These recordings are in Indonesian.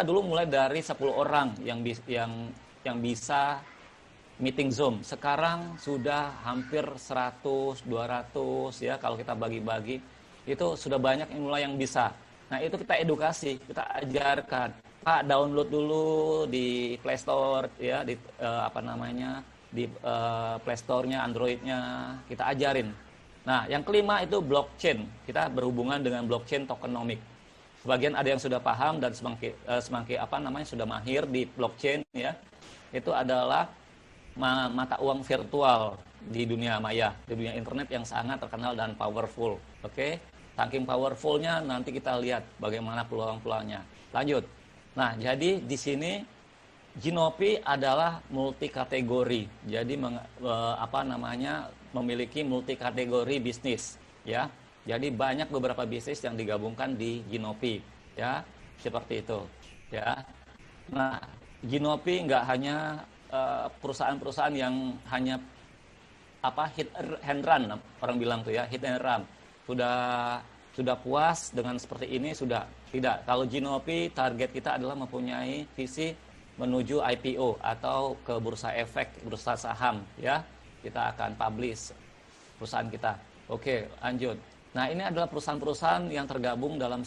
dulu mulai dari 10 orang yang bisa meeting Zoom. Sekarang sudah hampir 100, 200 ya, kalau kita bagi-bagi itu sudah banyak yang mulai yang bisa. Nah, itu kita edukasi, kita ajarkan. Pak, download dulu di Play Store ya, di di Play Store-nya, Android-nya, kita ajarin. Nah, yang kelima itu blockchain. Kita berhubungan dengan blockchain tokenomic. Sebagian ada yang sudah paham dan semakin sudah mahir di blockchain ya. Itu adalah mata uang virtual di dunia maya, di dunia internet yang sangat terkenal dan powerful. Oke. Saking powerfulnya nanti kita lihat bagaimana peluang-peluangnya. Lanjut. Nah, jadi di sini Ginopi adalah multi kategori. Jadi memiliki multi kategori bisnis ya. Jadi banyak beberapa bisnis yang digabungkan di Ginopi ya, seperti itu ya. Nah, Ginopi nggak hanya perusahaan-perusahaan yang hanya hit and run, orang bilang tuh ya, hit and run. Sudah puas dengan seperti ini, sudah tidak. Kalau Ginopi, target kita adalah mempunyai visi menuju IPO atau ke bursa efek, bursa saham ya. Kita akan publish perusahaan kita. Oke, lanjut. Nah, ini adalah perusahaan-perusahaan yang tergabung dalam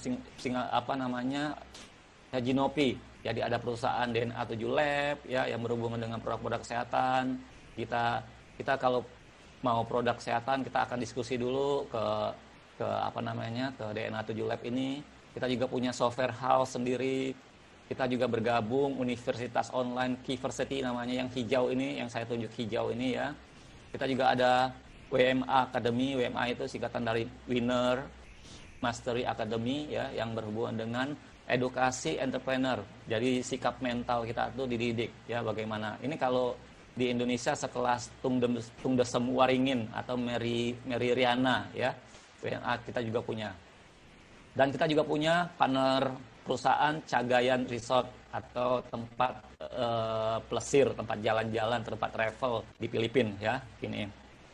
Ginopi. Jadi ada perusahaan DNA 7 Lab ya, yang berhubungan dengan produk-produk kesehatan. Kita kalau mau produk kesehatan, kita akan diskusi dulu ke DNA 7 Lab ini. Kita juga punya software house sendiri. Kita juga bergabung universitas online Keyversity namanya, yang hijau ini, yang saya tunjuk hijau ini ya. Kita juga ada WMA Academy. WMA itu singkatan dari Winner Mastery Academy ya, yang berhubungan dengan edukasi entrepreneur. Jadi sikap mental kita tuh dididik ya, bagaimana. Ini kalau di Indonesia sekelas Tung Desem Waringin atau Mary Riana ya. WMA kita juga punya. Dan kita juga punya partner perusahaan Cagayan Resort atau tempat plesir, tempat jalan-jalan, tempat travel di Filipina ya, ini.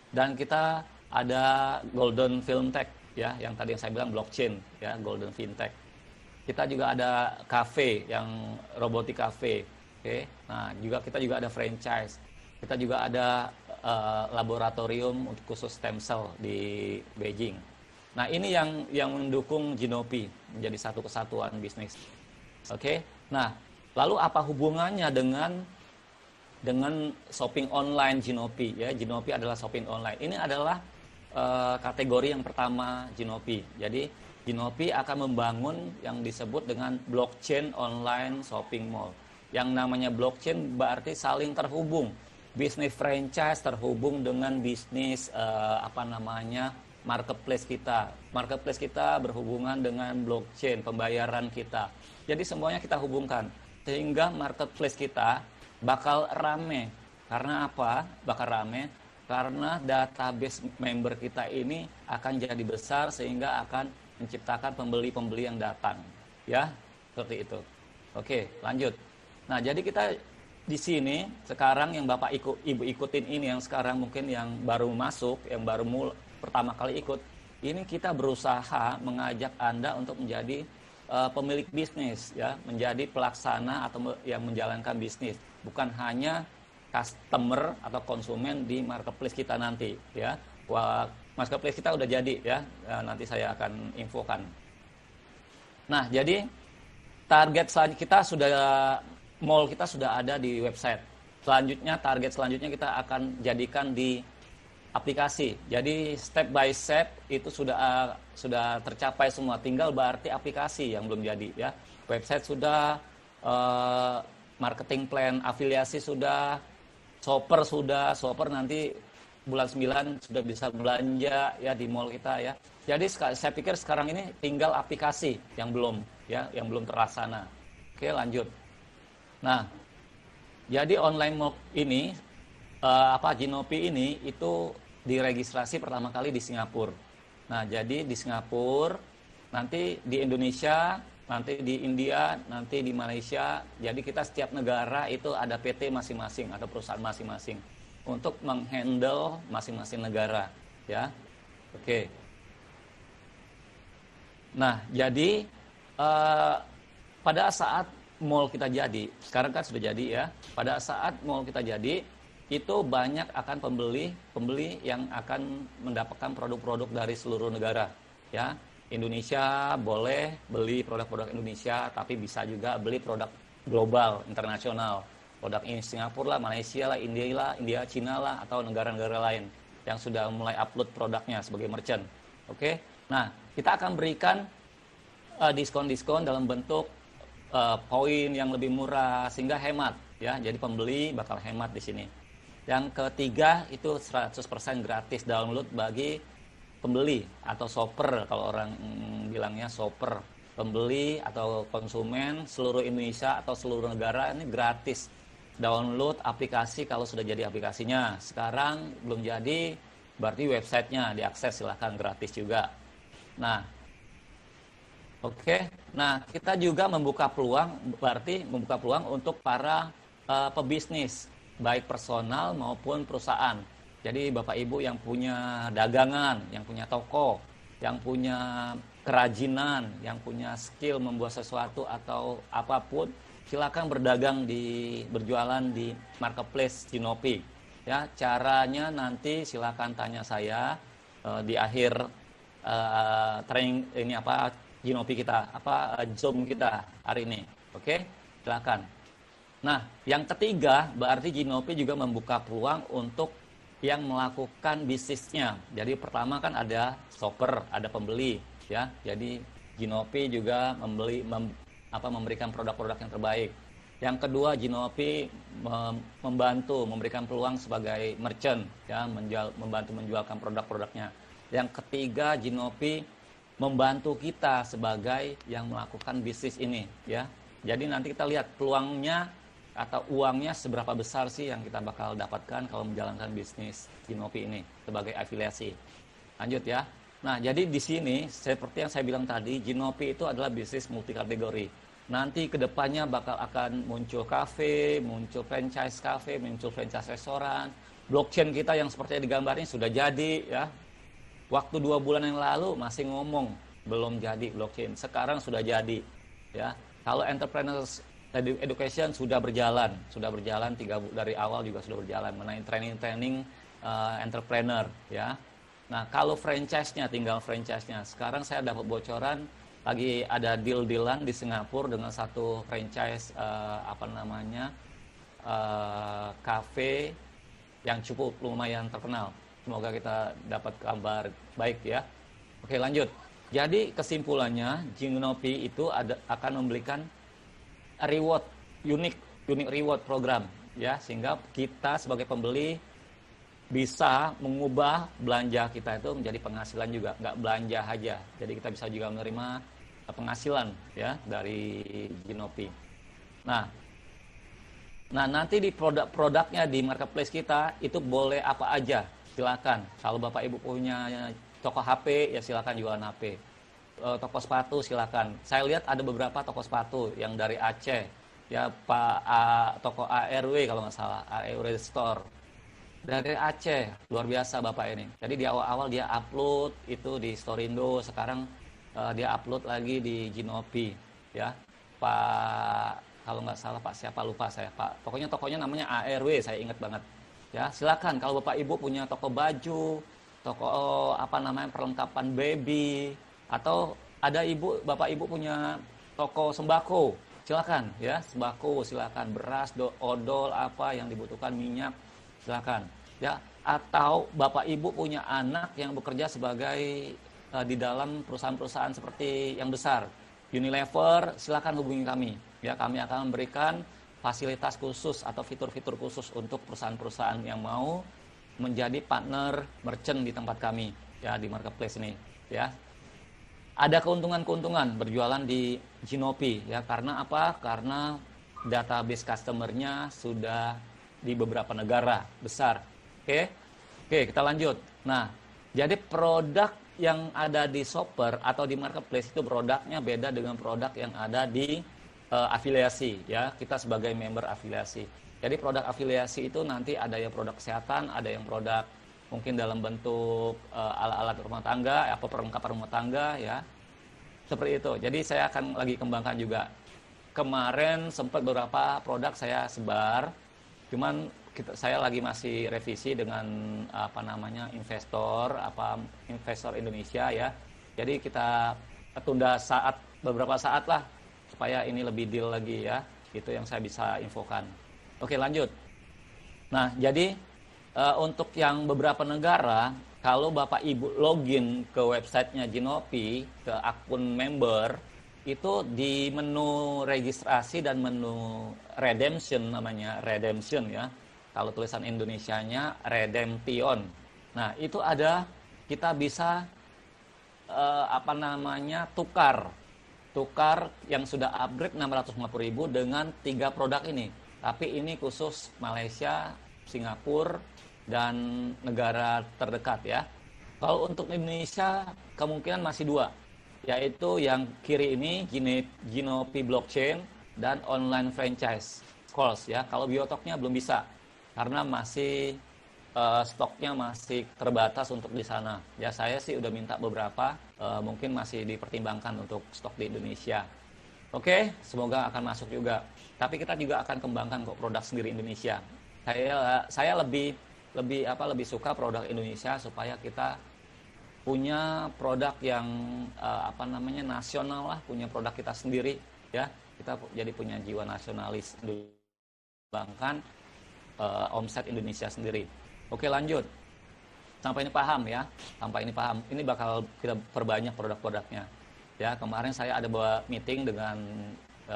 Dan kita ada Golden Fintech ya, yang tadi yang saya bilang blockchain ya, Golden Fintech. Kita juga ada cafe, yang robotik cafe. Oke. Nah, kita juga ada franchise. Kita juga ada laboratorium untuk khusus stem cell di Beijing. Nah, ini yang mendukung Ginopi menjadi satu kesatuan bisnis. Oke. Nah, lalu apa hubungannya dengan shopping online Ginopi ya? Ginopi adalah shopping online. Ini adalah kategori yang pertama Ginopi. Jadi Ginopi akan membangun yang disebut dengan blockchain online shopping mall. Yang namanya blockchain berarti saling terhubung. Bisnis franchise terhubung dengan bisnis marketplace kita. Marketplace kita berhubungan dengan blockchain, pembayaran kita. Jadi semuanya kita hubungkan. Sehingga marketplace kita bakal rame. Karena apa? Bakal rame karena database member kita ini akan jadi besar sehingga akan menciptakan pembeli-pembeli yang datang ya, seperti itu. Oke, lanjut. Nah, jadi kita di sini sekarang yang Bapak Ibu ikutin ini, yang sekarang mungkin yang baru masuk, yang pertama kali ikut, ini kita berusaha mengajak Anda untuk menjadi pemilik bisnis ya, menjadi pelaksana atau yang menjalankan bisnis, bukan hanya customer atau konsumen di marketplace kita nanti ya. Marketplace kita udah jadi ya, nanti saya akan infokan. Nah, jadi target selanjutnya kita mall kita sudah ada di website. Target selanjutnya kita akan jadikan di aplikasi. Jadi step by step itu sudah tercapai semua. Tinggal berarti aplikasi yang belum jadi ya. Website sudah, marketing plan, afiliasi sudah, shopper nanti bulan 9 sudah bisa belanja ya di mall kita ya. Jadi saya pikir sekarang ini tinggal aplikasi yang belum terlaksana. Oke, lanjut. Nah, jadi online mall ini Ginopi ini itu diregistrasi pertama kali di Singapura. Nah, jadi di Singapura, nanti di Indonesia, nanti di India, nanti di Malaysia. Jadi kita setiap negara itu ada PT masing-masing atau perusahaan masing-masing untuk menghandle masing-masing negara ya. Oke. Nah, jadi pada saat mall kita jadi, sekarang kan sudah jadi ya. Pada saat mall kita jadi, itu banyak akan pembeli yang akan mendapatkan produk-produk dari seluruh negara. Ya, Indonesia boleh beli produk-produk Indonesia, tapi bisa juga beli produk global, internasional. Produk ini Singapura lah, Malaysia lah, India, Cina lah, atau negara-negara lain yang sudah mulai upload produknya sebagai merchant. Oke, nah kita akan berikan diskon-diskon dalam bentuk poin yang lebih murah sehingga hemat ya. Jadi pembeli bakal hemat di sini. Yang ketiga itu 100% gratis download bagi pembeli atau shopper, kalau orang bilangnya shopper, pembeli atau konsumen seluruh Indonesia atau seluruh negara ini gratis download aplikasi kalau sudah jadi aplikasinya. Sekarang belum jadi, berarti websitenya diakses, silahkan gratis juga. Nah, oke. Nah, kita juga membuka peluang, berarti membuka peluang untuk para pebisnis, baik personal maupun perusahaan. Jadi Bapak Ibu yang punya dagangan, yang punya toko, yang punya kerajinan, yang punya skill membuat sesuatu atau apapun, silakan berjualan di marketplace Jinopi. Ya, caranya nanti silakan tanya saya di akhir training ini Jinopi kita, Zoom kita hari ini. Oke, silakan. Nah, yang ketiga, berarti Jinopi juga membuka peluang untuk yang melakukan bisnisnya. Jadi pertama kan ada shopper, ada pembeli, ya. Jadi Jinopi juga memberikan produk-produk yang terbaik. Yang kedua, Jinopi memberikan peluang sebagai merchant, ya, membantu menjualkan produk-produknya. Yang ketiga, Jinopi membantu kita sebagai yang melakukan bisnis ini, ya. Jadi nanti kita lihat peluangnya atau uangnya seberapa besar sih yang kita bakal dapatkan kalau menjalankan bisnis Jinopi ini sebagai afiliasi. Lanjut ya. Nah, jadi di sini seperti yang saya bilang tadi, Jinopi itu adalah bisnis multi kategori. Nanti kedepannya bakal akan muncul kafe, muncul franchise kafe, muncul franchise restoran. Blockchain kita yang seperti yang digambarnya sudah jadi ya. Waktu 2 bulan yang lalu masih ngomong belum jadi blockchain. Sekarang sudah jadi ya. Kalau entrepreneurs education sudah berjalan 3 dari awal juga sudah berjalan mengenai training entrepreneur ya. Nah, kalau franchise-nya tinggal franchise-nya. Sekarang saya dapat bocoran lagi ada deal-dealan di Singapura dengan satu franchise cafe yang cukup lumayan terkenal. Semoga kita dapat kabar baik ya. Oke, lanjut. Jadi kesimpulannya Jinopi itu akan memberikan reward unik reward program ya, sehingga kita sebagai pembeli bisa mengubah belanja kita itu menjadi penghasilan juga, nggak belanja aja. Jadi kita bisa juga menerima penghasilan ya dari Jinopi. Nah nanti di produk-produknya di marketplace kita itu boleh apa aja, silakan. Kalau Bapak Ibu punya toko HP ya silakan jualan HP. Toko sepatu silakan. Saya lihat ada beberapa toko sepatu yang dari Aceh ya, toko ARW kalau nggak salah, ARW Store dari Aceh, luar biasa Bapak ini. Jadi di awal-awal dia upload itu di Storindo, sekarang dia upload lagi di Jinopi ya. Kalau nggak salah Pak siapa lupa saya, Pak. Pokoknya tokonya namanya ARW, saya ingat banget. Ya, silakan kalau Bapak Ibu punya toko baju, toko perlengkapan baby, atau ada Bapak Ibu punya toko sembako, silakan ya, sembako silakan, beras, odol apa yang dibutuhkan, minyak, silakan ya. Atau Bapak Ibu punya anak yang bekerja sebagai di dalam perusahaan-perusahaan seperti yang besar, Unilever, silakan hubungi kami ya. Kami akan memberikan fasilitas khusus atau fitur-fitur khusus untuk perusahaan-perusahaan yang mau menjadi partner merchant di tempat kami ya, di marketplace ini ya. Ada keuntungan-keuntungan berjualan di Jinopi ya, karena apa? Karena database customer-nya sudah di beberapa negara besar. Oke, kita lanjut. Nah, jadi produk yang ada di shopper atau di marketplace itu produknya beda dengan produk yang ada di afiliasi ya. Kita sebagai member afiliasi. Jadi produk afiliasi itu nanti ada yang produk kesehatan, ada yang produk mungkin dalam bentuk alat-alat rumah tangga, perlengkapan rumah tangga ya, seperti itu. Jadi saya akan lagi kembangkan juga kemarin sempat beberapa produk saya sebar, cuman saya lagi masih revisi dengan investor Indonesia ya. Jadi kita tunda beberapa saat lah supaya ini lebih deal lagi ya. Itu yang saya bisa infokan. Oke, lanjut. Nah, jadi untuk yang beberapa negara, kalau Bapak Ibu login ke websitenya Jinopi, ke akun member, itu di menu registrasi dan menu redemption namanya, redemption ya. Kalau tulisan Indonesianya redemption. Nah, itu ada, kita bisa tukar yang sudah upgrade 650.000 dengan 3 produk ini. Tapi ini khusus Malaysia, Singapura, dan negara terdekat ya. Kalau untuk Indonesia kemungkinan masih 2, yaitu yang kiri ini Jinopi Blockchain dan online franchise calls ya. Kalau Biotoknya belum bisa karena masih stoknya masih terbatas untuk di sana. Ya saya sih udah minta beberapa, mungkin masih dipertimbangkan untuk stok di Indonesia. Oke, semoga akan masuk juga. Tapi kita juga akan kembangkan kok produk sendiri Indonesia. Saya lebih suka produk Indonesia supaya kita punya produk yang nasional lah, punya produk kita sendiri ya. Kita jadi punya jiwa nasionalis, kembangkan omset Indonesia sendiri. Oke, lanjut. Sampai ini paham ya. Ini bakal kita perbanyak produk-produknya. Ya, kemarin saya ada bawa meeting dengan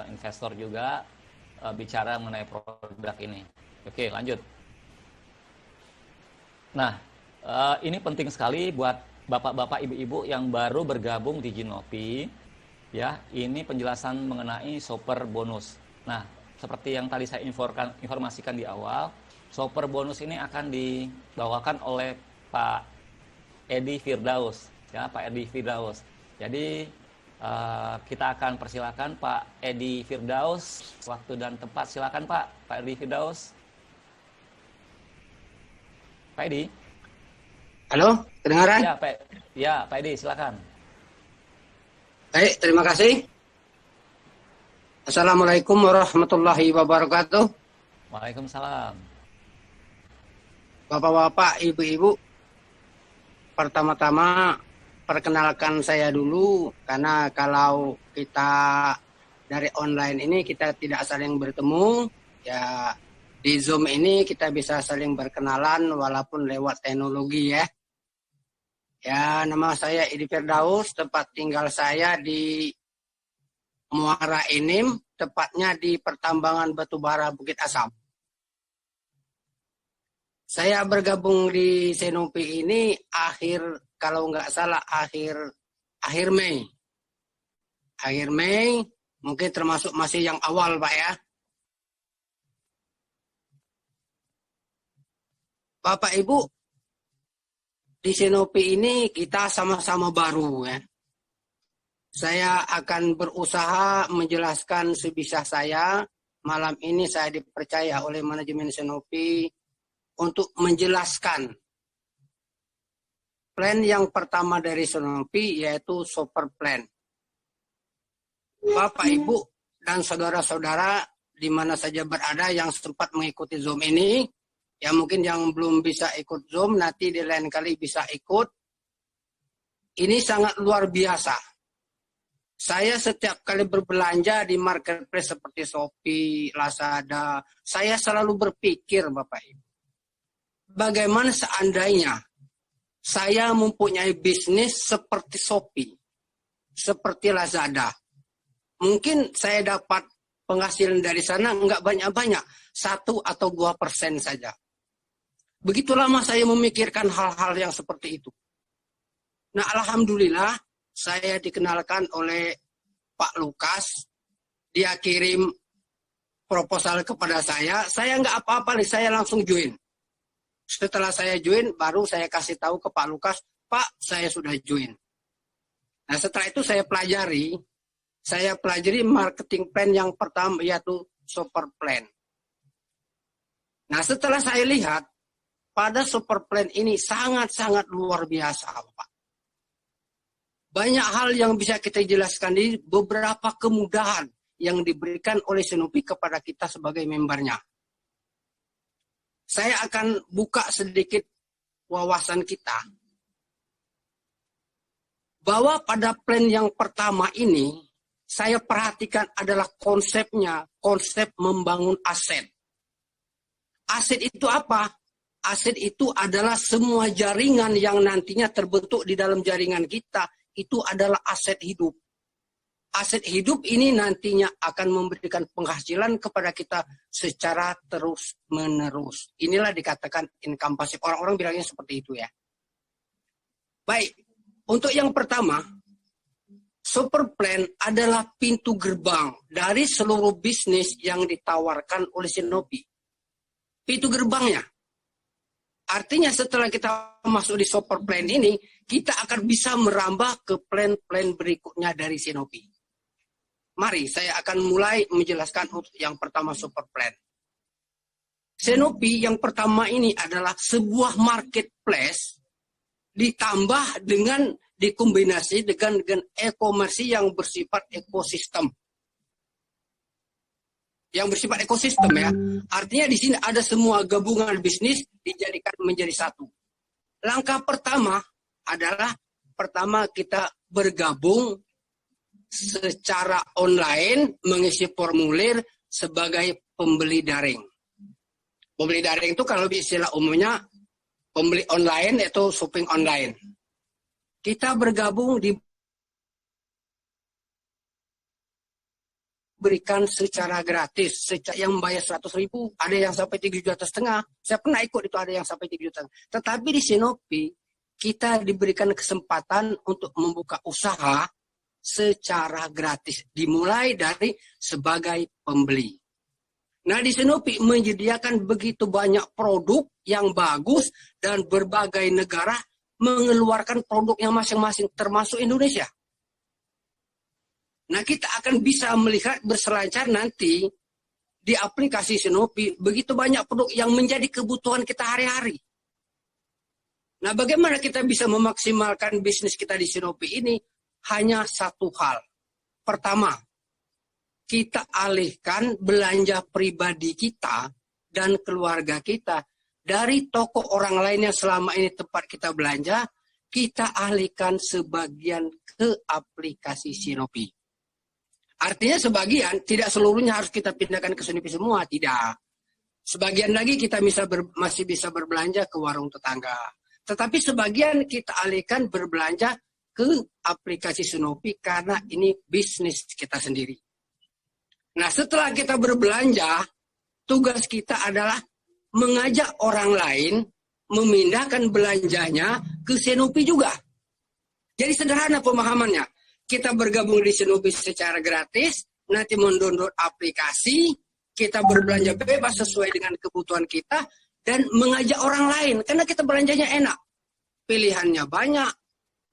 investor juga bicara mengenai produk ini. Oke, lanjut. Nah, ini penting sekali buat bapak-bapak, ibu-ibu yang baru bergabung di Jinopi. Ya, ini penjelasan mengenai super bonus. Nah, seperti yang tadi saya informasikan di awal, super bonus ini akan dibawakan oleh Pak Edi Firdaus, ya Pak Edi Firdaus. Jadi kita akan persilakan Pak Edi Firdaus, waktu dan tempat silakan Pak Edi Firdaus. Pak Edi. Halo, kedengaran? Ya, Pak Edi silakan. Baik, terima kasih. Assalamualaikum warahmatullahi wabarakatuh. Waalaikumsalam. Bapak-bapak, ibu-ibu, pertama-tama perkenalkan saya dulu, karena kalau kita dari online ini kita tidak saling bertemu, ya di Zoom ini kita bisa saling berkenalan walaupun lewat teknologi ya. Ya, nama saya Edi Firdaus, tempat tinggal saya di Muara Enim, tepatnya di Pertambangan Batubara Bukit Asam. Saya bergabung di Jinopi ini kalau nggak salah akhir Mei. Akhir Mei, mungkin termasuk masih yang awal Pak ya. Bapak Ibu, di Jinopi ini kita sama-sama baru ya. Saya akan berusaha menjelaskan sebisa saya. Malam ini saya dipercaya oleh manajemen Jinopi untuk menjelaskan plan yang pertama dari Jinopi, yaitu super plan. Bapak, Ibu, dan saudara-saudara di mana saja berada yang sempat mengikuti Zoom ini, ya mungkin yang belum bisa ikut Zoom, nanti di lain kali bisa ikut. Ini sangat luar biasa. Saya setiap kali berbelanja di marketplace seperti Shopee, Lazada, saya selalu berpikir Bapak Ibu, bagaimana seandainya saya mempunyai bisnis seperti Shopee, seperti Lazada. Mungkin saya dapat penghasilan dari sana enggak banyak-banyak, 1 atau 2% saja. Begitu lama saya memikirkan hal-hal yang seperti itu. Nah, alhamdulillah saya dikenalkan oleh Pak Lukas. Dia kirim proposal kepada saya enggak apa-apa nih, saya langsung join. Setelah saya join, baru saya kasih tahu ke Pak Lukas, Pak, saya sudah join. Nah, setelah itu saya pelajari marketing plan yang pertama, yaitu super plan. Nah, setelah saya lihat, pada super plan ini sangat-sangat luar biasa, Pak. Banyak hal yang bisa kita jelaskan, di beberapa kemudahan yang diberikan oleh Shinopi kepada kita sebagai membernya. Saya akan buka sedikit wawasan kita bahwa pada plan yang pertama ini saya perhatikan adalah konsepnya, konsep membangun aset. Aset itu apa? Aset itu adalah semua jaringan yang nantinya terbentuk di dalam jaringan kita, itu adalah aset hidup. Aset hidup ini nantinya akan memberikan penghasilan kepada kita secara terus-menerus. Inilah dikatakan income pasif. Orang-orang bilangnya seperti itu ya. Baik, untuk yang pertama, Super Plan adalah pintu gerbang dari seluruh bisnis yang ditawarkan oleh Shinopi. Pintu gerbangnya. Artinya setelah kita masuk di Super Plan ini, kita akan bisa merambah ke plan-plan berikutnya dari Shinopi. Mari saya akan mulai menjelaskan untuk yang pertama Super Plan. Shinopi yang pertama ini adalah sebuah marketplace ditambah dengan dikombinasi dengan e-commerce yang bersifat ekosistem. Yang bersifat ekosistem ya. Artinya di sini ada semua gabungan bisnis dijadikan menjadi satu. Langkah pertama adalah kita bergabung secara online mengisi formulir sebagai pembeli daring. Pembeli daring itu kalau istilah umumnya pembeli online atau shopping online. Kita bergabung diberikan secara gratis, yang membayar 100.000, ada yang sampai 3,5 juta. Saya pernah ikut itu, ada yang sampai 3 juta. Tetapi di Shinopi, kita diberikan kesempatan untuk membuka usaha secara gratis. Dimulai dari sebagai pembeli. Nah, di Shinopi menyediakan begitu banyak produk yang bagus dan berbagai negara mengeluarkan produknya masing-masing, termasuk Indonesia. Nah, kita akan bisa melihat berselancar nanti di aplikasi Shinopi begitu banyak produk yang menjadi kebutuhan kita hari-hari. Nah, bagaimana kita bisa memaksimalkan bisnis kita di Shinopi ini? Hanya satu hal. Pertama, kita alihkan belanja pribadi kita dan keluarga kita dari toko orang lain yang selama ini tempat kita belanja, kita alihkan sebagian ke aplikasi Shinopi. Artinya sebagian, tidak seluruhnya harus kita pindahkan ke Shinopi semua, tidak. Sebagian lagi kita masih bisa berbelanja ke warung tetangga. Tetapi sebagian kita alihkan berbelanja ke aplikasi Shinopi karena ini bisnis kita sendiri. Nah, setelah kita berbelanja, tugas kita adalah mengajak orang lain memindahkan belanjanya ke Shinopi juga. Jadi sederhana pemahamannya. Kita bergabung di Shinopi secara gratis, nanti mendownload aplikasi, kita berbelanja bebas sesuai dengan kebutuhan kita, dan mengajak orang lain. Karena kita belanjanya enak. Pilihannya banyak,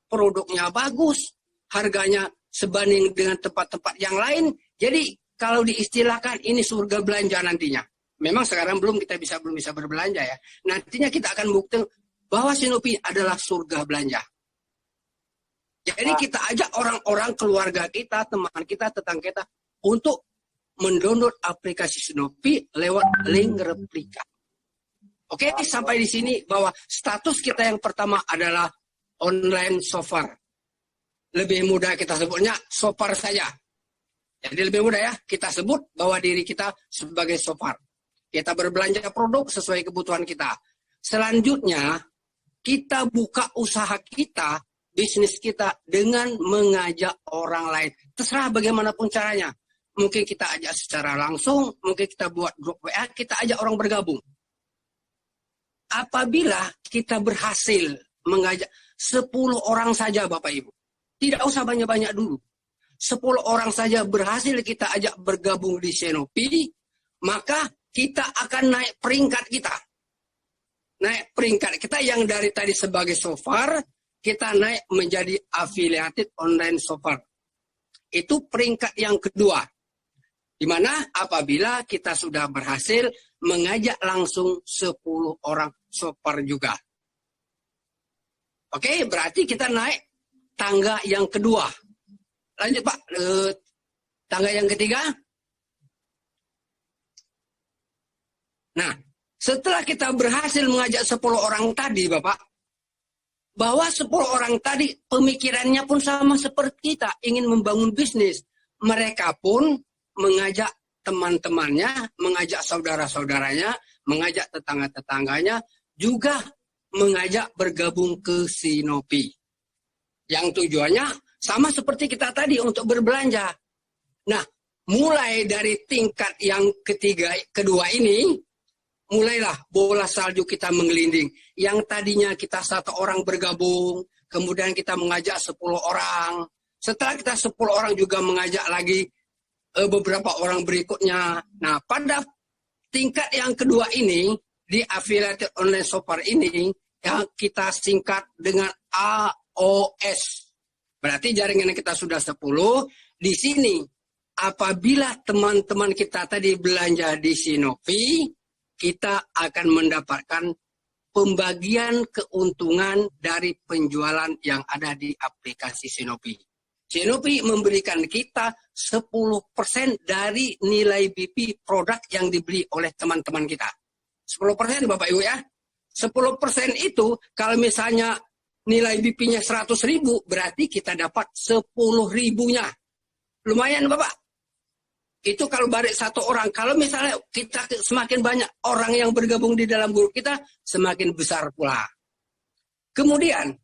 produknya bagus, harganya sebanding dengan tempat-tempat yang lain. Jadi kalau diistilahkan ini surga belanja nantinya. Memang sekarang belum bisa berbelanja ya. Nantinya kita akan bukti bahwa Shinopi adalah surga belanja. Jadi kita ajak orang-orang keluarga kita, teman kita, tetangga kita untuk mendownload aplikasi Shinopi lewat link replika. Oke, sampai di sini bahwa status kita yang pertama adalah online shopper. Lebih mudah kita sebutnya shopper saja. Jadi lebih mudah ya, kita sebut bahwa diri kita sebagai shopper. Kita berbelanja produk sesuai kebutuhan kita. Selanjutnya, kita buka usaha kita, bisnis kita dengan mengajak orang lain. Terserah bagaimanapun caranya. Mungkin kita ajak secara langsung, mungkin kita buat grup WA, kita ajak orang bergabung. Apabila kita berhasil mengajak 10 orang saja Bapak Ibu. Tidak usah banyak-banyak dulu. 10 orang saja berhasil kita ajak bergabung di Shinopi, maka kita akan naik peringkat kita. Naik peringkat kita yang dari tadi sebagai shopper, kita naik menjadi affiliated online shopper. Itu peringkat yang kedua. Di mana apabila kita sudah berhasil mengajak langsung 10 orang shopper juga. Oke, berarti kita naik tangga yang kedua. Lanjut Pak, tangga yang ketiga. Nah, setelah kita berhasil mengajak 10 orang tadi, Bapak, bahwa 10 orang tadi pemikirannya pun sama seperti kita, ingin membangun bisnis. Mereka pun mengajak teman-temannya, mengajak saudara-saudaranya, mengajak tetangga-tetangganya, juga mengajak bergabung ke Sinopi. Yang tujuannya sama seperti kita tadi untuk berbelanja. Nah, mulai dari tingkat yang kedua ini, mulailah bola salju kita menggelinding. Yang tadinya kita 1 orang bergabung, kemudian kita mengajak 10 orang. Setelah kita 10 orang juga mengajak lagi beberapa orang berikutnya. Nah, pada tingkat yang kedua ini, di Affiliated Online Shopper ini, yang kita singkat dengan AOS. Berarti jaringan kita sudah 10. Di sini, apabila teman-teman kita tadi belanja di Sinopi, kita akan mendapatkan pembagian keuntungan dari penjualan yang ada di aplikasi Sinopi. Sinopi memberikan kita 10% dari nilai BP produk yang dibeli oleh teman-teman kita. 10% Bapak Ibu ya. 10% itu kalau misalnya nilai BP-nya 100.000, berarti kita dapat 10.000-nya. Lumayan Bapak. Itu kalau balik 1 orang. Kalau misalnya kita semakin banyak orang yang bergabung di dalam grup kita, semakin besar pula. Kemudian,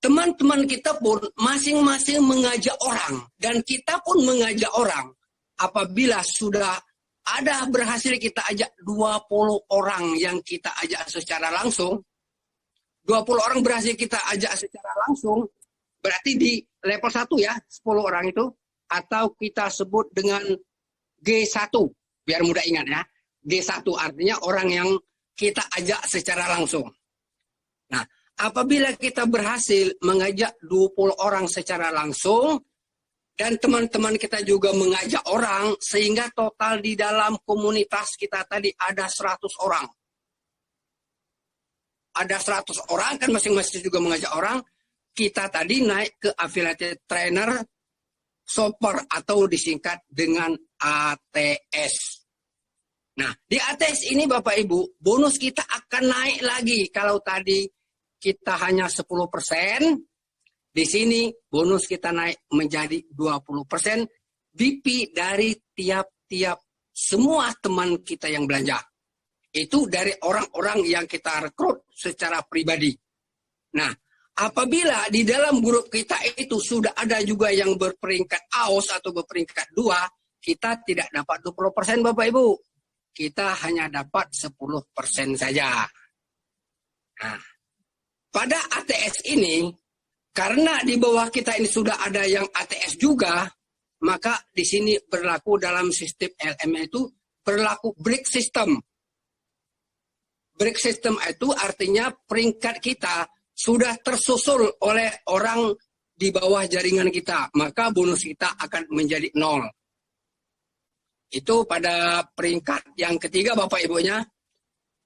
teman-teman kita pun masing-masing mengajak orang. Dan kita pun mengajak orang. Apabila sudah ada berhasil kita ajak 20 orang yang kita ajak secara langsung. 20 orang berhasil kita ajak secara langsung. Berarti di level 1 ya, 10 orang itu. Atau kita sebut dengan G1, biar mudah ingat ya. G1 artinya orang yang kita ajak secara langsung. Nah, apabila kita berhasil mengajak 20 orang secara langsung, dan teman-teman kita juga mengajak orang, sehingga total di dalam komunitas kita tadi ada 100 orang. Ada 100 orang, kan masing-masing juga mengajak orang, kita tadi naik ke Affiliated Trainer Shopper atau disingkat dengan ATS. Nah, di ATS ini Bapak Ibu, bonus kita akan naik lagi. Kalau tadi kita hanya 10%, di sini bonus kita naik menjadi 20% BP dari tiap-tiap semua teman kita yang belanja. Itu dari orang-orang yang kita rekrut secara pribadi. Nah, apabila di dalam grup kita itu sudah ada juga yang berperingkat AOS atau berperingkat 2, kita tidak dapat 20% Bapak Ibu. Kita hanya dapat 10% saja. Nah, pada ATS ini, karena di bawah kita ini sudah ada yang ATS juga, maka di sini berlaku dalam sistem LM itu berlaku break system. Break system itu artinya peringkat kita sudah tersusul oleh orang di bawah jaringan kita, maka bonus kita akan menjadi 0. Itu pada peringkat yang ketiga Bapak Ibunya.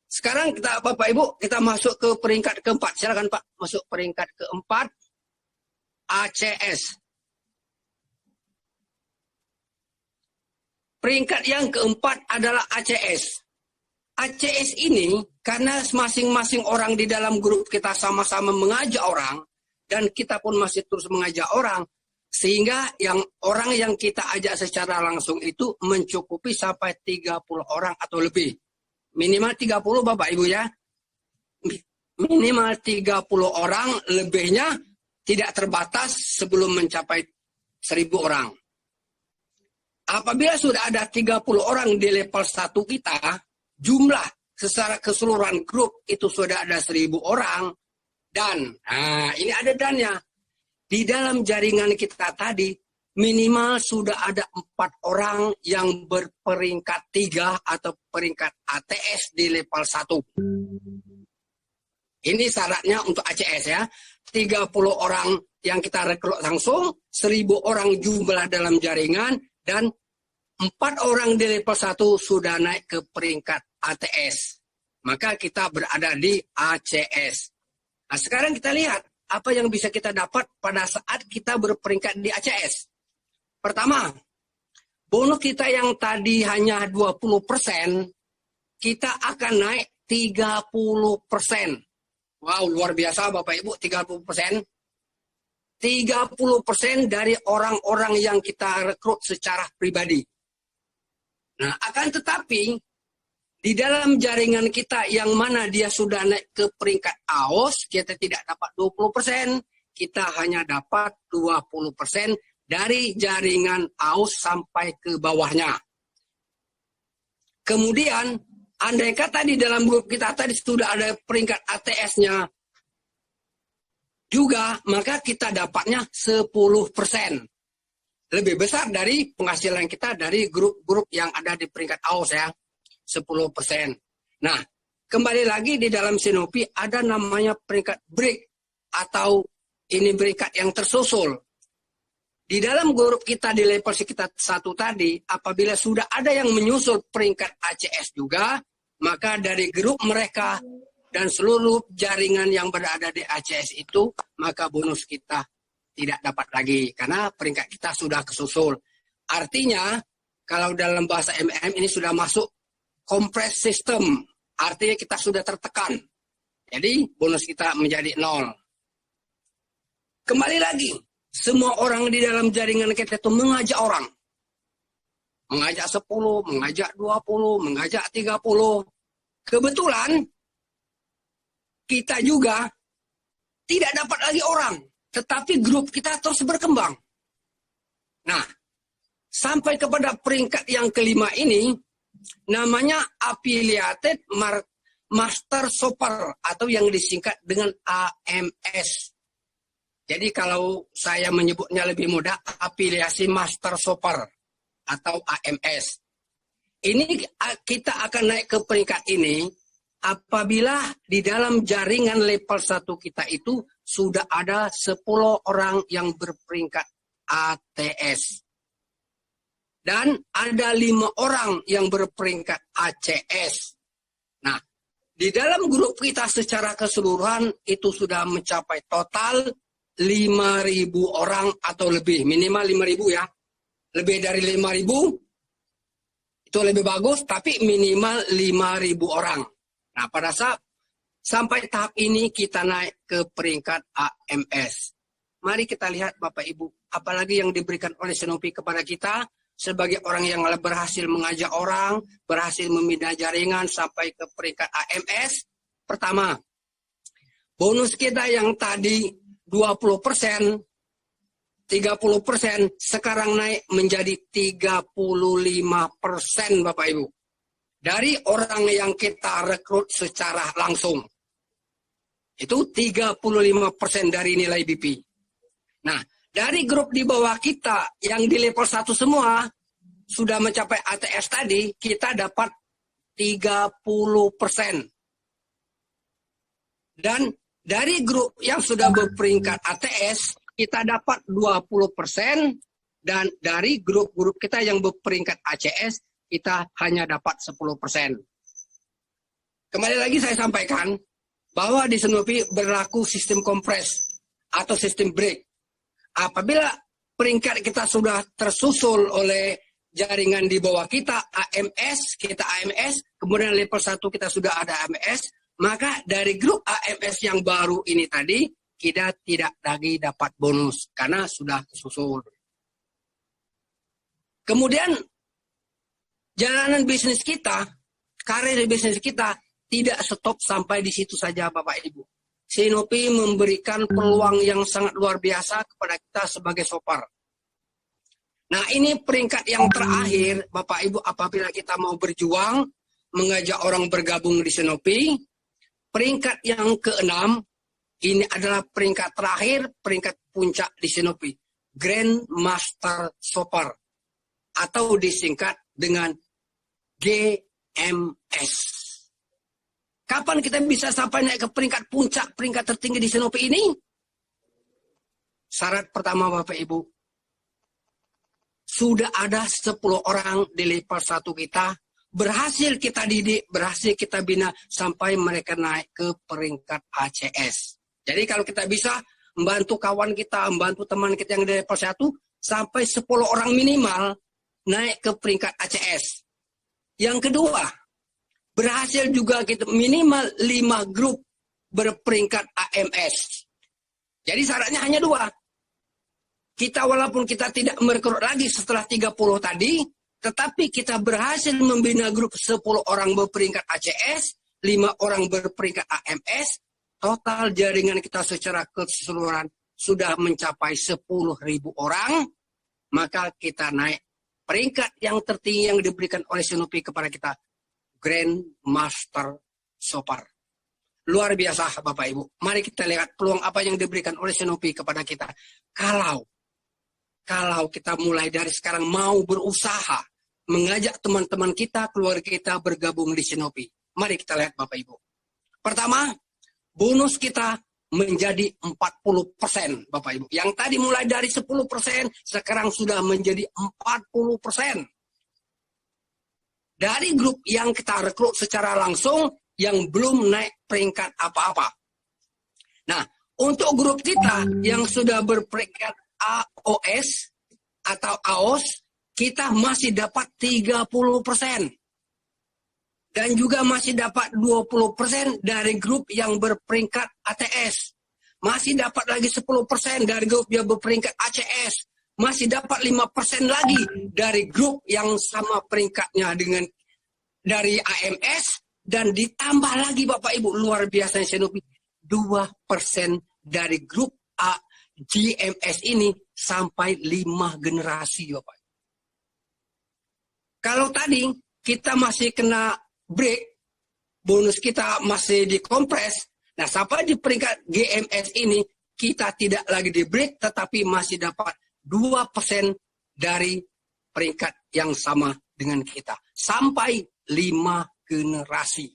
Sekarang kita Bapak Ibu, kita masuk ke peringkat keempat. Silakan Pak, masuk peringkat keempat, ACS. Peringkat yang keempat adalah ACS. ACS ini karena masing-masing orang di dalam grup kita sama-sama mengajak orang dan kita pun masih terus mengajak orang sehingga orang yang kita ajak secara langsung itu mencukupi sampai 30 orang atau lebih. Minimal 30 Bapak Ibu ya. Minimal 30 orang, lebihnya tidak terbatas sebelum mencapai 1.000 orang. Apabila sudah ada 30 orang di level 1 kita, jumlah secara keseluruhan grup itu sudah ada 1.000 orang. Dan, ini ada dannya. Di dalam jaringan kita tadi, minimal sudah ada 4 orang yang berperingkat 3 atau peringkat ATS di level 1. Ini syaratnya untuk ACS ya. 30 orang yang kita rekrut langsung, 1.000 orang jumlah dalam jaringan, dan 4 orang di level 1 sudah naik ke peringkat ATS. Maka kita berada di ACS. Nah, sekarang kita lihat apa yang bisa kita dapat pada saat kita berperingkat di ACS. Pertama, bonus kita yang tadi hanya 20%, kita akan naik 30%. Wow, luar biasa Bapak Ibu, 30%. 30% dari orang-orang yang kita rekrut secara pribadi. Nah, akan tetapi, di dalam jaringan kita yang mana dia sudah naik ke peringkat AOS, kita tidak dapat 20%, kita hanya dapat 20% dari jaringan AOS sampai ke bawahnya. Kemudian, andai kata di dalam grup kita tadi sudah ada peringkat ATS-nya juga, maka kita dapatnya 10%. Lebih besar dari penghasilan kita dari grup-grup yang ada di peringkat AOS ya, 10%. Nah, kembali lagi di dalam Sinopi ada namanya peringkat break atau ini peringkat yang tersusul. Di dalam grup kita di level sekitar 1 tadi, apabila sudah ada yang menyusul peringkat ACS juga, maka dari grup mereka dan seluruh jaringan yang berada di ACS itu, maka bonus kita tidak dapat lagi karena peringkat kita sudah kesusul. Artinya, kalau dalam bahasa MM ini sudah masuk compress system, artinya kita sudah tertekan. Jadi bonus kita menjadi 0. Kembali lagi, semua orang di dalam jaringan kita itu mengajak orang. Mengajak 10, mengajak 20, mengajak 30. Kebetulan, kita juga tidak dapat lagi orang. Tetapi grup kita terus berkembang. Nah, sampai kepada peringkat yang kelima ini, namanya Affiliated Master Shopper atau yang disingkat dengan AMS. Jadi kalau saya menyebutnya lebih mudah, afiliasi Master Shopper atau AMS. Ini kita akan naik ke peringkat ini apabila di dalam jaringan level 1 kita itu sudah ada 10 orang yang berperingkat ATS. Dan ada 5 orang yang berperingkat ACS. Nah, di dalam grup kita secara keseluruhan itu sudah mencapai total 5.000 orang atau lebih. Minimal 5.000 ya. Lebih dari 5.000 itu lebih bagus, tapi minimal 5.000 orang. Nah, pada saat sampai tahap ini kita naik ke peringkat AMS. Mari kita lihat Bapak Ibu, apalagi yang diberikan oleh Sinopi kepada kita sebagai orang yang berhasil mengajak orang, berhasil membina jaringan sampai ke peringkat AMS. Pertama, bonus kita yang tadi 20%, 30% sekarang naik menjadi 35% Bapak Ibu. Dari orang yang kita rekrut secara langsung. Itu 35% dari nilai BP. Nah, dari grup di bawah kita yang di level 1 semua sudah mencapai ATS tadi, kita dapat 30%. Dan dari grup yang sudah berperingkat ATS, kita dapat 20%. Dan dari grup-grup kita yang berperingkat ACS, kita hanya dapat 10%. Kembali lagi saya sampaikan, bahwa di Sinopi berlaku sistem kompres atau sistem break. Apabila peringkat kita sudah tersusul oleh jaringan di bawah kita, AMS, kita AMS, kemudian level 1 kita sudah ada AMS, maka dari grup AMS yang baru ini tadi, kita tidak lagi dapat bonus, karena sudah tersusul. Kemudian, jalanan bisnis kita, karir bisnis kita, tidak stop sampai di situ saja Bapak Ibu. Sinopi memberikan peluang yang sangat luar biasa kepada kita sebagai shopper. Nah, ini peringkat yang terakhir Bapak Ibu apabila kita mau berjuang mengajak orang bergabung di Sinopi. Peringkat yang ke-6 ini adalah peringkat terakhir, peringkat puncak di Sinopi. Grand Master Shopper atau disingkat dengan GMS. Kapan kita bisa sampai naik ke peringkat puncak, peringkat tertinggi di Sinopi ini? Syarat pertama Bapak Ibu, sudah ada 10 orang di level 1 kita, berhasil kita didik, berhasil kita bina, sampai mereka naik ke peringkat ACS. Jadi kalau kita bisa membantu kawan kita, membantu teman kita yang di level 1, sampai 10 orang minimal naik ke peringkat ACS. Yang kedua, berhasil juga kita minimal 5 grup berperingkat AMS. Jadi syaratnya hanya 2. Kita walaupun kita tidak merekrut lagi setelah 30 tadi, tetapi kita berhasil membina grup 10 orang berperingkat ACS, 5 orang berperingkat AMS, total jaringan kita secara keseluruhan sudah mencapai 10.000 orang, maka kita naik peringkat yang tertinggi yang diberikan oleh Sinopi kepada kita, Grand Master Sopar. Luar biasa Bapak Ibu. Mari kita lihat peluang apa yang diberikan oleh Sinopi kepada kita. Kalau kita mulai dari sekarang mau berusaha, mengajak teman-teman kita, keluarga kita bergabung di Sinopi. Mari kita lihat Bapak Ibu. Pertama, bonus kita menjadi 40% Bapak Ibu. Yang tadi mulai dari 10%, sekarang sudah menjadi 40%. Dari grup yang kita rekrut secara langsung, yang belum naik peringkat apa-apa. Nah, untuk grup kita yang sudah berperingkat AOS atau AOS, kita masih dapat 30%. Dan juga masih dapat 20% dari grup yang berperingkat ATS. Masih dapat lagi 10% dari grup yang berperingkat ACS. Masih dapat 5% lagi dari grup yang sama peringkatnya dengan dari AMS. Dan ditambah lagi Bapak Ibu, luar biasa Sinopi, 2% dari grup GMS ini sampai 5 generasi Bapak. Kalau tadi kita masih kena break, bonus kita masih dikompres. Nah, sampai di peringkat GMS ini kita tidak lagi di break, tetapi masih dapat 2% dari peringkat yang sama dengan kita. Sampai 5 generasi.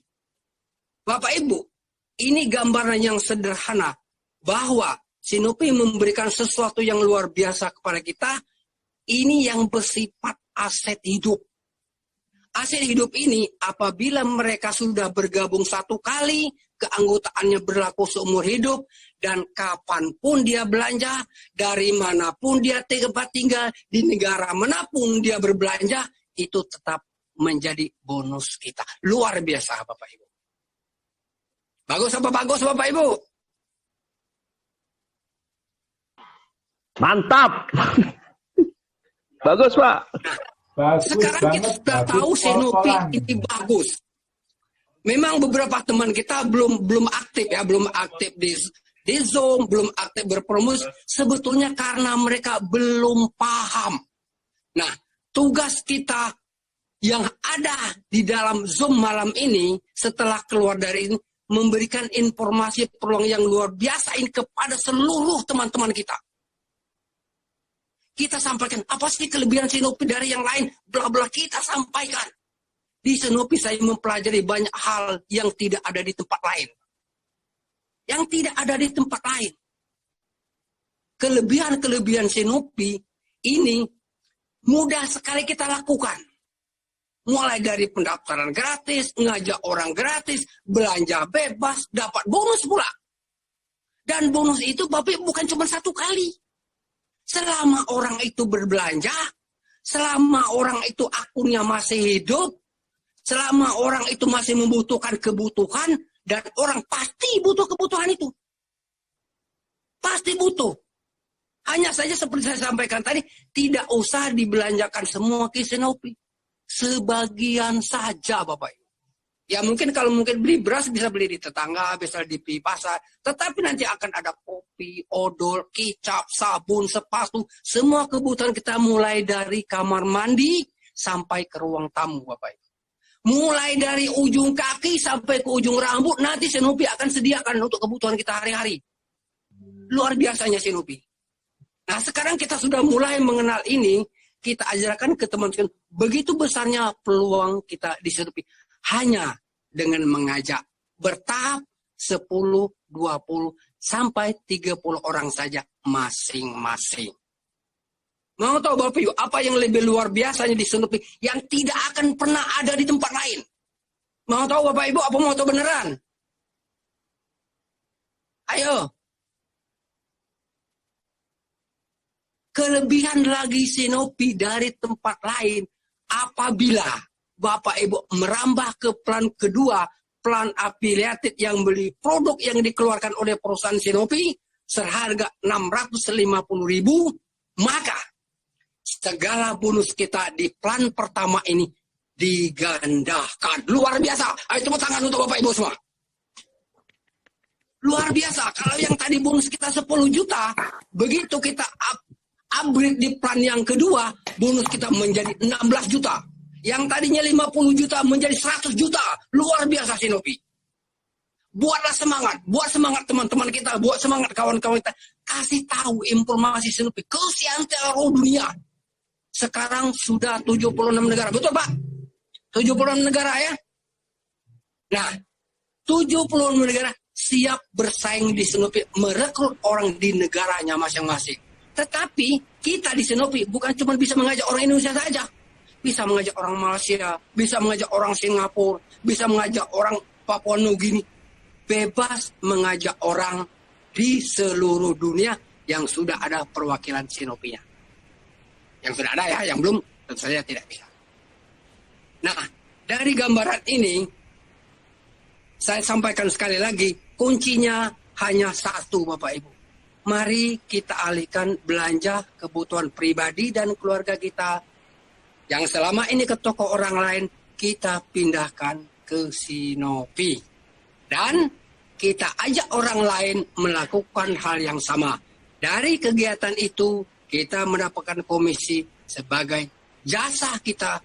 Bapak Ibu, ini gambaran yang sederhana bahwa Sinopi memberikan sesuatu yang luar biasa kepada kita. Ini yang bersifat aset hidup. Aset hidup ini apabila mereka sudah bergabung 1 kali, keanggotaannya berlaku seumur hidup, dan kapanpun dia belanja, dari manapun dia tempat tinggal, di negara manapun dia berbelanja, itu tetap menjadi bonus kita. Luar biasa Bapak Ibu. Bagus apa bagus Bapak Ibu? Mantap. Bagus Pak. Nah, sekarang kita sudah tahu Sinopi ini bagus. Memang beberapa teman kita belum aktif ya, belum aktif di Zoom, belum aktif berpromosi. Sebetulnya karena mereka belum paham. Nah, tugas kita yang ada di dalam Zoom malam ini, setelah keluar dari ini, memberikan informasi peluang yang luar biasa ini kepada seluruh teman-teman kita. Kita sampaikan, apa sih kelebihan Sinopi dari yang lain? Bla-bla kita sampaikan. Di Sinopi saya mempelajari banyak hal yang tidak ada di tempat lain. Yang tidak ada di tempat lain. Kelebihan-kelebihan Sinopi ini mudah sekali kita lakukan. Mulai dari pendaftaran gratis, ngajak orang gratis, belanja bebas, dapat bonus pula. Dan bonus itu Bapak bukan cuma 1 kali. Selama orang itu berbelanja, selama orang itu akunnya masih hidup, selama orang itu masih membutuhkan kebutuhan, dan orang pasti butuh kebutuhan itu. Pasti butuh. Hanya saja seperti saya sampaikan tadi, tidak usah dibelanjakan semua ke Sinopi. Sebagian saja Bapak Ibu. Ya mungkin kalau beli beras bisa beli di tetangga, bisa di pasar. Tetapi nanti akan ada kopi, odol, kicap, sabun, sepatu. Semua kebutuhan kita mulai dari kamar mandi sampai ke ruang tamu Bapak Ibu. Mulai dari ujung kaki sampai ke ujung rambut, nanti Sinopi akan sediakan untuk kebutuhan kita hari-hari. Luar biasanya Sinopi. Nah sekarang kita sudah mulai mengenal ini, kita ajarkan ke teman-teman, begitu besarnya peluang kita di Sinopi. Hanya dengan mengajak bertahap 10, 20, sampai 30 orang saja masing-masing. Mau tahu Bapak Ibu, apa yang lebih luar biasanya di Sinopi yang tidak akan pernah ada di tempat lain? Mau tahu Bapak Ibu, apa mau tahu beneran? Ayo. Kelebihan lagi Sinopi dari tempat lain apabila Bapak Ibu merambah ke plan kedua, plan affiliated yang beli produk yang dikeluarkan oleh perusahaan Shinopi seharga 650.000, maka segala bonus kita di plan pertama ini digandakan. Luar biasa. Ayo tepuk tangan untuk Bapak Ibu semua. Luar biasa. Kalau yang tadi bonus kita 10 juta, begitu kita upgrade di plan yang kedua, bonus kita menjadi 16 juta. Yang tadinya 50 juta menjadi 100 juta. Luar biasa Shinopi. Buatlah semangat. Buat semangat teman-teman kita. Buat semangat kawan-kawan kita. Kasih tahu informasi Shinopi ke seantero dunia. Sekarang sudah 76 negara. Betul Pak? 76 negara ya? Nah, 76 negara siap bersaing di Shinopi. Merekrut orang di negaranya masing-masing. Tetapi kita di Shinopi bukan cuma bisa mengajak orang Indonesia saja. Bisa mengajak orang Malaysia, bisa mengajak orang Singapura, bisa mengajak orang Papua Nugini. Bebas mengajak orang di seluruh dunia yang sudah ada perwakilan Shinopi-nya. Yang sudah ada ya, yang belum tentu saja tidak bisa. Nah, dari gambaran ini, saya sampaikan sekali lagi, kuncinya hanya satu Bapak Ibu. Mari kita alihkan belanja kebutuhan pribadi dan keluarga kita yang selama ini ke toko orang lain, kita pindahkan ke Shinopi. Dan kita ajak orang lain melakukan hal yang sama. Dari kegiatan itu, kita mendapatkan komisi sebagai jasa kita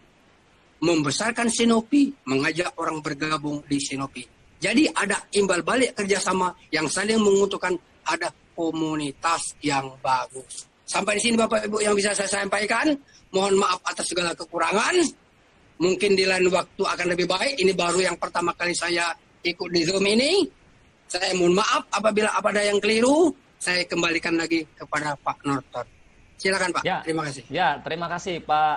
membesarkan Shinopi, mengajak orang bergabung di Shinopi. Jadi ada imbal balik kerjasama yang saling menguntungkan, ada komunitas yang bagus. Sampai di sini Bapak Ibu yang bisa saya sampaikan. Mohon maaf atas segala kekurangan. Mungkin di lain waktu akan lebih baik. Ini baru yang pertama kali saya ikut di Zoom ini. Saya mohon maaf apabila ada yang keliru. Saya kembalikan lagi kepada Pak Norton. Silakan Pak. Ya, terima kasih. Ya, terima kasih Pak.